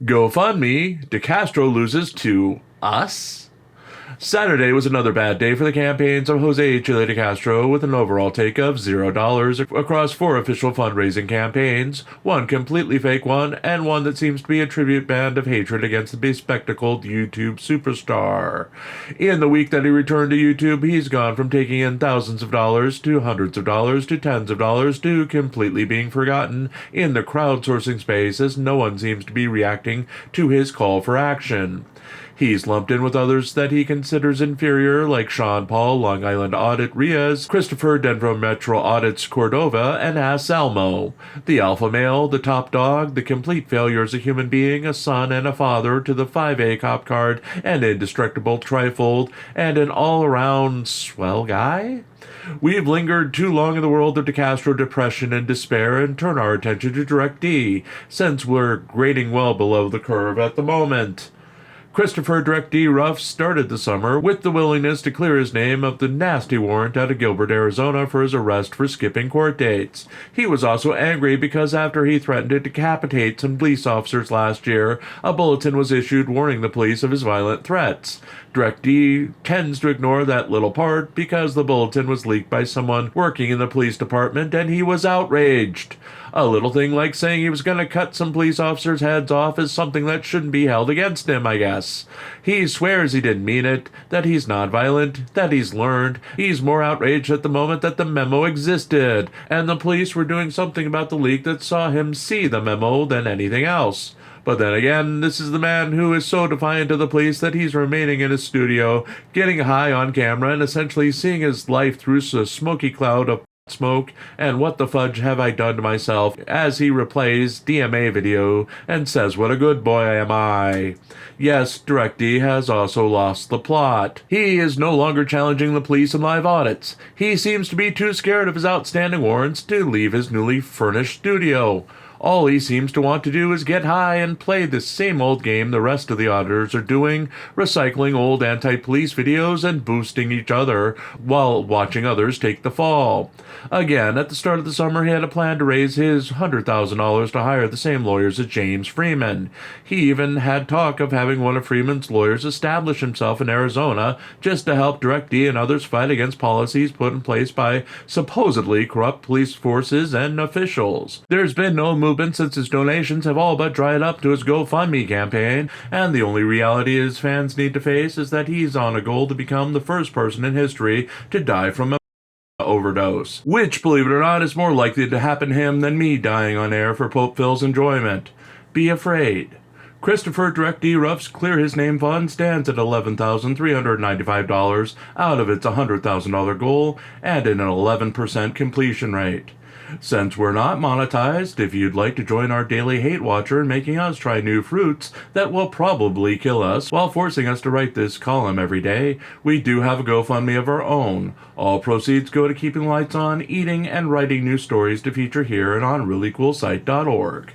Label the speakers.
Speaker 1: GoFundMe, DeCastro loses to us? Saturday was another bad day for the campaigns of Jose Chille DeCastro, with an overall take of $0 across 4 official fundraising campaigns, one completely fake one, and one that seems to be a tribute band of hatred against the bespectacled YouTube superstar. In the week that he returned to YouTube, he's gone from taking in thousands of dollars to hundreds of dollars to tens of dollars to completely being forgotten in the crowdsourcing space, as no one seems to be reacting to his call for action. He's lumped in with others that he considers inferior, like Sean Paul, Long Island Audit Riaz, Christopher Denver Metro Audits Cordova, and Salmo. The alpha male, the top dog, the complete failure as a human being, a son and a father to the 5A cop card, an indestructible trifold, and an all-around swell guy? We've lingered too long in the world of DeCastro depression and despair and turn our attention to Direct D, since we're grading well below the curve at the moment. Christopher Direct D. Ruff started the summer with the willingness to clear his name of the nasty warrant out of Gilbert, Arizona for his arrest for skipping court dates. He was also angry because after he threatened to decapitate some police officers last year, a bulletin was issued warning the police of his violent threats. Direct D tends to ignore that little part because the bulletin was leaked by someone working in the police department and he was outraged. A little thing like saying he was going to cut some police officers' heads off is something that shouldn't be held against him, I guess. He swears he didn't mean it, that he's not violent, that he's learned. He's more outraged at the moment that the memo existed, and the police were doing something about the leak that saw him see the memo than anything else. But then again, this is the man who is so defiant of the police that he's remaining in his studio, getting high on camera and essentially seeing his life through a smoky cloud of smoke and what the fudge have I done to myself as he replays DMA video and says what a good boy am I. Yes, Direct D has also lost the plot. He is no longer challenging the police in live audits. He seems to be too scared of his outstanding warrants to leave his newly furnished studio. All he seems to want to do is get high and play the same old game the rest of the auditors are doing, recycling old anti-police videos and boosting each other while watching others take the fall. Again, at the start of the summer, he had a plan to raise his $100,000 to hire the same lawyers as James Freeman. He even had talk of having one of Freeman's lawyers establish himself in Arizona just to help Direct D and others fight against policies put in place by supposedly corrupt police forces and officials. There's been no movement since his donations have all but dried up to his GoFundMe campaign, and the only reality his fans need to face is that he's on a goal to become the first person in history to die from a overdose, which, believe it or not, is more likely to happen to him than me dying on air for Pope Phil's enjoyment. Be afraid. Christopher Direct D. Ruff's Clear His Name Fund stands at $11,395 out of its $100,000 goal and an 11% completion rate. Since we're not monetized, if you'd like to join our daily hate watcher in making us try new fruits that will probably kill us while forcing us to write this column every day, we do have a GoFundMe of our own. All proceeds go to keeping lights on, eating, and writing new stories to feature here and on ReallyCoolSite.org.